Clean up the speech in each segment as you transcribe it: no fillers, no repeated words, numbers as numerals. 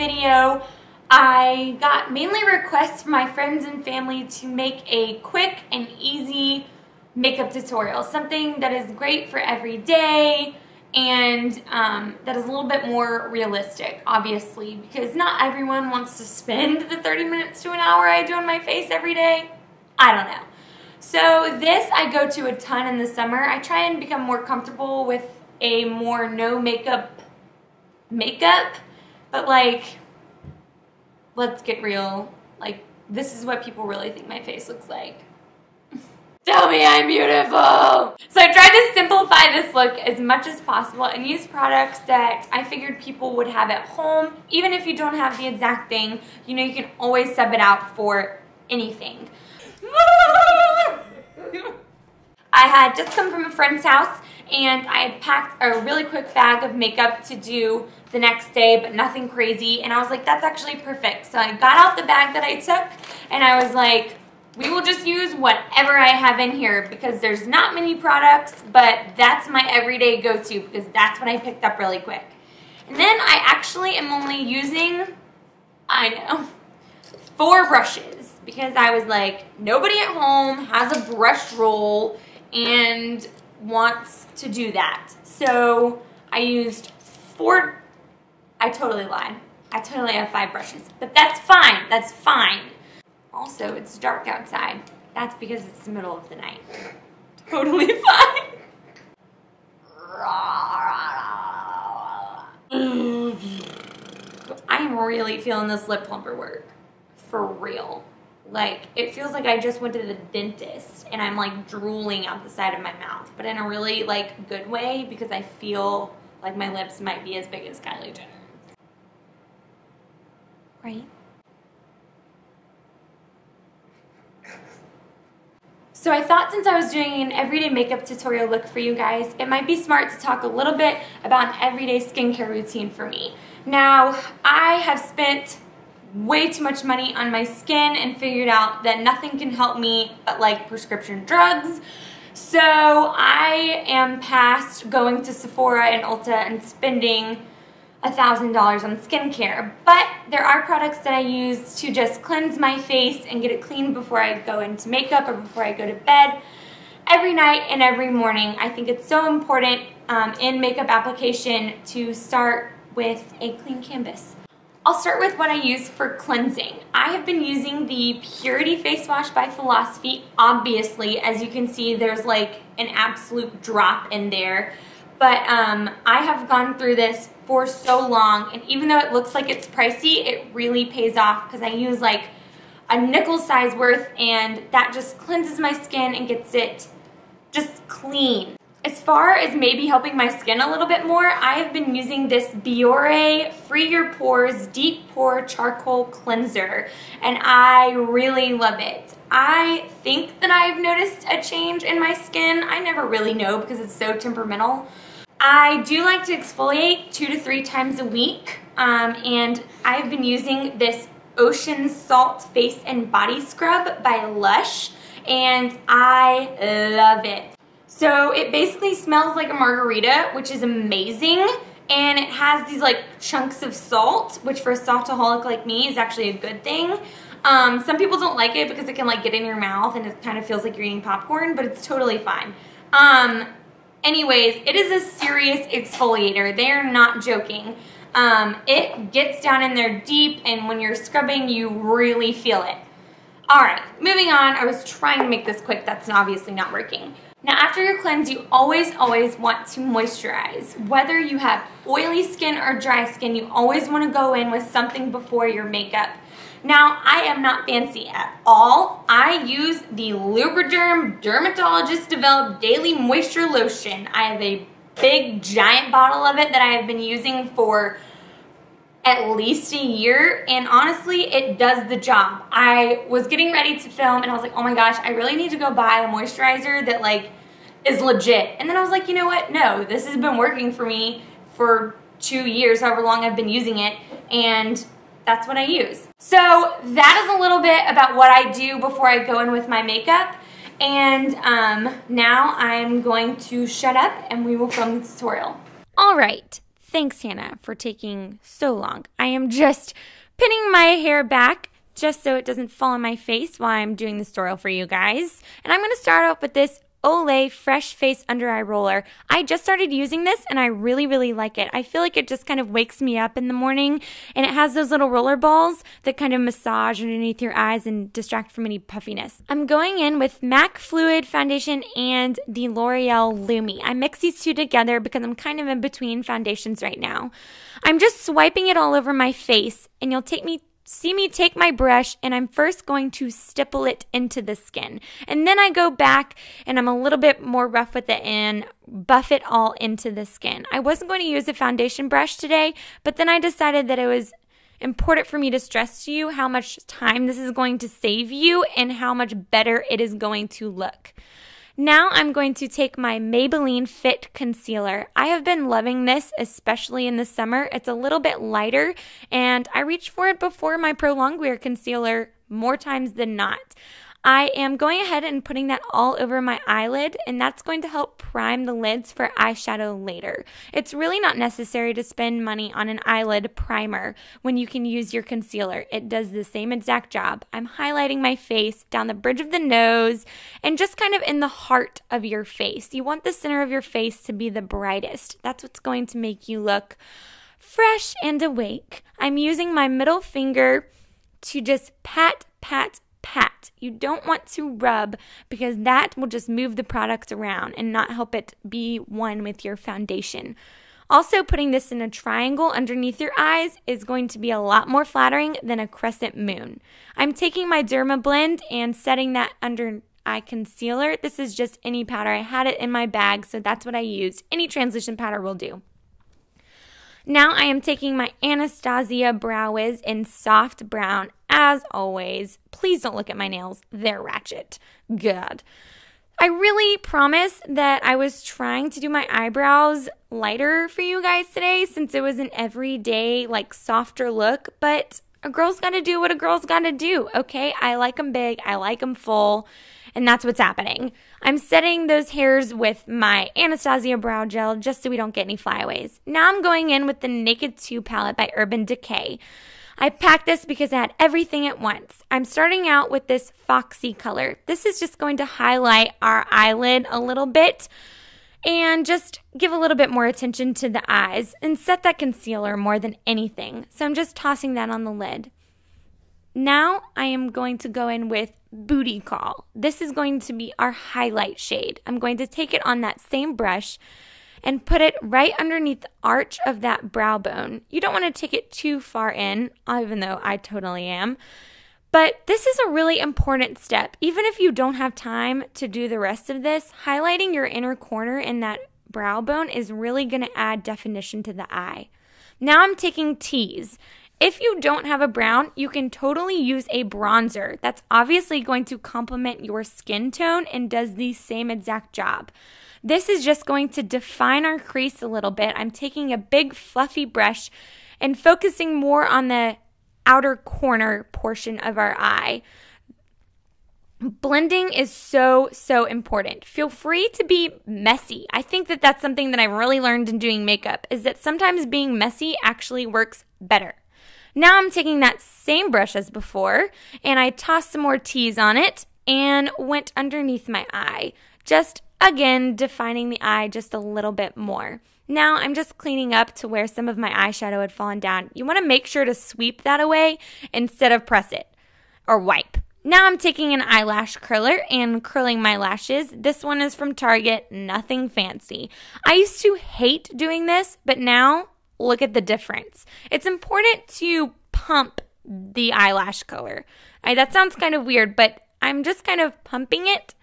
video, I got mainly requests from my friends and family to make a quick and easy makeup tutorial. Something that is great for every day and that is a little bit more realistic, obviously, because not everyone wants to spend the 30 minutes to an hour I do on my face every day. I don't know. So this I go to a ton in the summer. I try and become more comfortable with a more no makeup, but like, let's get real. Like, this is what people really think my face looks like. Tell me I'm beautiful! So I tried to simplify this look as much as possible and use products that I figured people would have at home. Even if you don't have the exact thing, you know, you can always sub it out for anything. I had just come from a friend's house and I had packed a really quick bag of makeup to do the next day, but nothing crazy, and I was like, that's actually perfect. So I got out the bag that I took and I was like, we will just use whatever I have in here because there's not many products, but that's my everyday go-to because that's what I picked up really quick. And then I actually am only using, 4 brushes because I was like, nobody at home has a brush roll and wants to do that. So I used 4, I totally lied. I totally have 5 brushes, but that's fine, that's fine. Also, it's dark outside. That's because it's the middle of the night. Totally fine. I am really feeling this lip plumper work. For real. Like, it feels like I just went to the dentist and I'm like drooling out the side of my mouth, but in a really like good way because I feel like my lips might be as big as Kylie Jenner. Right? So I thought since I was doing an everyday makeup tutorial look for you guys, it might be smart to talk a little bit about an everyday skincare routine for me. Now, I have spent way too much money on my skin and figured out that nothing can help me but like prescription drugs. So I am past going to Sephora and Ulta and spending $1,000 on skincare, but there are products that I use to just cleanse my face and get it clean before I go into makeup or before I go to bed every night and every morning. I think it's so important in makeup application to start with a clean canvas. I'll start with what I use for cleansing. I have been using the Purity Face Wash by Philosophy. Obviously, as you can see, there's like an absolute drop in there. But I have gone through this for so long, and even though it looks like it's pricey, it really pays off because I use like a nickel size worth, and that just cleanses my skin and gets it just clean. As far as maybe helping my skin a little bit more, I have been using this Biore Free Your Pores Deep Pore Charcoal Cleanser, and I really love it. I think that I've noticed a change in my skin. I never really know because it's so temperamental. I do like to exfoliate 2 to 3 times a week, and I've been using this Ocean Salt Face and Body Scrub by LUSH, and I love it. So it basically smells like a margarita, which is amazing, and it has these like chunks of salt, which for a saltaholic like me is actually a good thing. Some people don't like it because it can like get in your mouth and it kind of feels like you're eating popcorn, but it's totally fine. Anyways, it is a serious exfoliator. They are not joking. It gets down in there deep, and when you're scrubbing, you really feel it. Alright, moving on. I was trying to make this quick. That's obviously not working. Now, after your cleanse, you always want to moisturize. Whether you have oily skin or dry skin, you always want to go in with something before your makeup. Now, I am not fancy at all. I use the Lubriderm dermatologist-developed daily moisture lotion. I have a big, giant bottle of it that I have been using for at least a year, and honestly, it does the job. I was getting ready to film, and I was like, oh my gosh, I really need to go buy a moisturizer that like is legit. And then I was like, you know what? No, this has been working for me for 2 years, however long I've been using it, and that's what I use. So that is a little bit about what I do before I go in with my makeup. And now I'm going to shut up and we will film the tutorial. All right. Thanks, Hannah, for taking so long. I am just pinning my hair back just so it doesn't fall on my face while I'm doing this tutorial for you guys. And I'm going to start off with this Olay Fresh Face Under Eye Roller. I just started using this and I really, really like it. I feel like it just kind of wakes me up in the morning, and it has those little roller balls that kind of massage underneath your eyes and distract from any puffiness. I'm going in with MAC Fluid Foundation and the L'Oreal LUMI. I mix these two together because I'm kind of in between foundations right now. I'm just swiping it all over my face, and you'll see me take my brush, and I'm first going to stipple it into the skin. And then I go back and I'm a little bit more rough with it and buff it all into the skin. I wasn't going to use a foundation brush today, but then I decided that it was important for me to stress to you how much time this is going to save you and how much better it is going to look. Now I'm going to take my Maybelline Fit Concealer. I have been loving this, especially in the summer. It's a little bit lighter, and I reached for it before my Pro Longwear Concealer more times than not. I am going ahead and putting that all over my eyelid, and that's going to help prime the lids for eyeshadow later. It's really not necessary to spend money on an eyelid primer when you can use your concealer. It does the same exact job. I'm highlighting my face down the bridge of the nose and just kind of in the heart of your face. You want the center of your face to be the brightest. That's what's going to make you look fresh and awake. I'm using my middle finger to just pat. You don't want to rub because that will just move the product around and not help it be one with your foundation. Also, putting this in a triangle underneath your eyes is going to be a lot more flattering than a crescent moon. I'm taking my DERMABLEND and setting that under eye concealer. This is just any powder. I had it in my bag, so that's what I used. Any transition powder will do. Now I am taking my Anastasia Brow Wiz in soft brown, as always. Please don't look at my nails. They're ratchet. God. I really promise that I was trying to do my eyebrows lighter for you guys today since it was an everyday, like, softer look, but a girl's gotta do what a girl's gotta do, okay? I like them big, I like them full, and that's what's happening. I'm setting those hairs with my Anastasia Brow Gel just so we don't get any flyaways. Now I'm going in with the Naked 2 palette by Urban Decay. I packed this because I had everything at once. I'm starting out with this Foxy color. This is just going to highlight our eyelid a little bit and just give a little bit more attention to the eyes and set that concealer more than anything. So I'm just tossing that on the lid. Now I am going to go in with Booty Call. This is going to be our highlight shade. I'm going to take it on that same brush and put it right underneath the arch of that brow bone. You don't want to take it too far in, even though I totally am. But this is a really important step. Even if you don't have time to do the rest of this, highlighting your inner corner in that brow bone is really going to add definition to the eye. Now I'm taking Tease. If you don't have a brown, you can totally use a bronzer. That's obviously going to complement your skin tone and does the same exact job. This is just going to define our crease a little bit. I'm taking a big fluffy brush and focusing more on the outer corner portion of our eye. Blending is so important. Feel free to be messy. I think that that's something that I really learned in doing makeup, is that sometimes being messy actually works better. Now I'm taking that same brush as before, and I tossed some more Tease on it and went underneath my eye. Just, again, defining the eye just a little bit more. Now I'm just cleaning up to where some of my eyeshadow had fallen down. You want to make sure to sweep that away instead of press it or wipe. Now I'm taking an eyelash curler and curling my lashes. This one is from Target, nothing fancy. I used to hate doing this, but now look at the difference. It's important to pump the eyelash color. That sounds kind of weird, but I'm just kind of pumping it.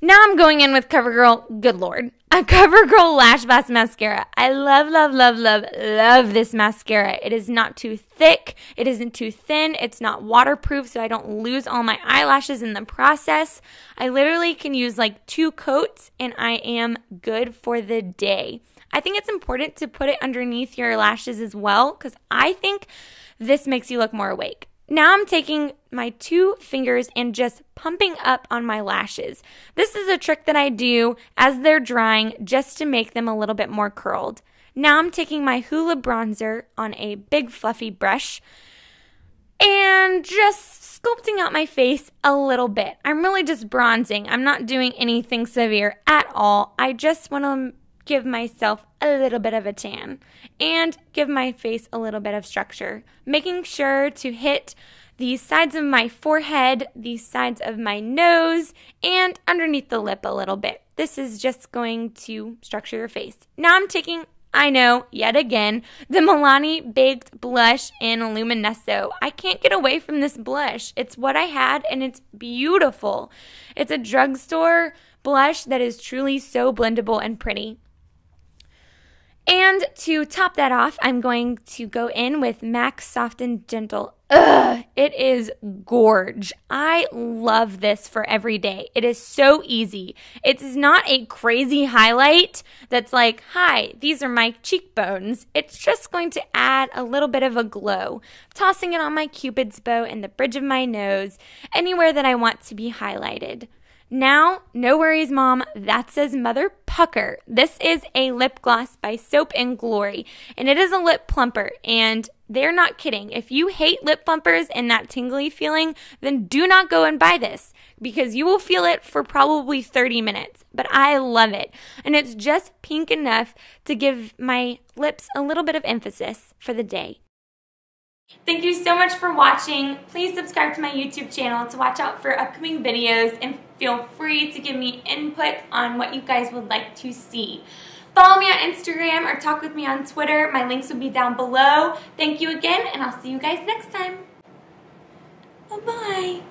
Now I'm going in with CoverGirl, good lord, a CoverGirl Lash Blast Mascara. I love this mascara. It is not too thick, it isn't too thin, it's not waterproof so I don't lose all my eyelashes in the process. I literally can use like 2 coats and I am good for the day. I think it's important to put it underneath your lashes as well because I think this makes you look more awake. Now I'm taking my 2 fingers and just pumping up on my lashes. This is a trick that I do as they're drying just to make them a little bit more curled. Now I'm taking my Hoola bronzer on a big fluffy brush and just sculpting out my face a little bit. I'm really just bronzing. I'm not doing anything severe at all. I just want to give myself a little bit of a tan and give my face a little bit of structure, making sure to hit the sides of my forehead, the sides of my nose, and underneath the lip a little bit. This is just going to structure your face. Now I'm taking, I know, yet again, the Milani Baked Blush in Luminesso. I can't get away from this blush. It's what I had, and it's beautiful. It's a drugstore blush that is truly so blendable and pretty. And to top that off, I'm going to go in with MAC Soft and Gentle. Ugh, it is gorge. I love this for every day. It is so easy. It's not a crazy highlight that's like, hi, these are my cheekbones. It's just going to add a little bit of a glow. Tossing it on my Cupid's bow and the bridge of my nose, anywhere that I want to be highlighted. Now, no worries, Mom, that says Mother Pucker. This is a lip gloss by Soap & Glory, and it is a lip plumper, and they're not kidding. If you hate lip plumpers and that tingly feeling, then do not go and buy this, because you will feel it for probably 30 minutes, but I love it, and it's just pink enough to give my lips a little bit of emphasis for the day. Thank you so much for watching. Please subscribe to my YouTube channel to watch out for upcoming videos, and feel free to give me input on what you guys would like to see. Follow me on Instagram or talk with me on Twitter. My links will be down below. Thank you again, and I'll see you guys next time. Bye-bye.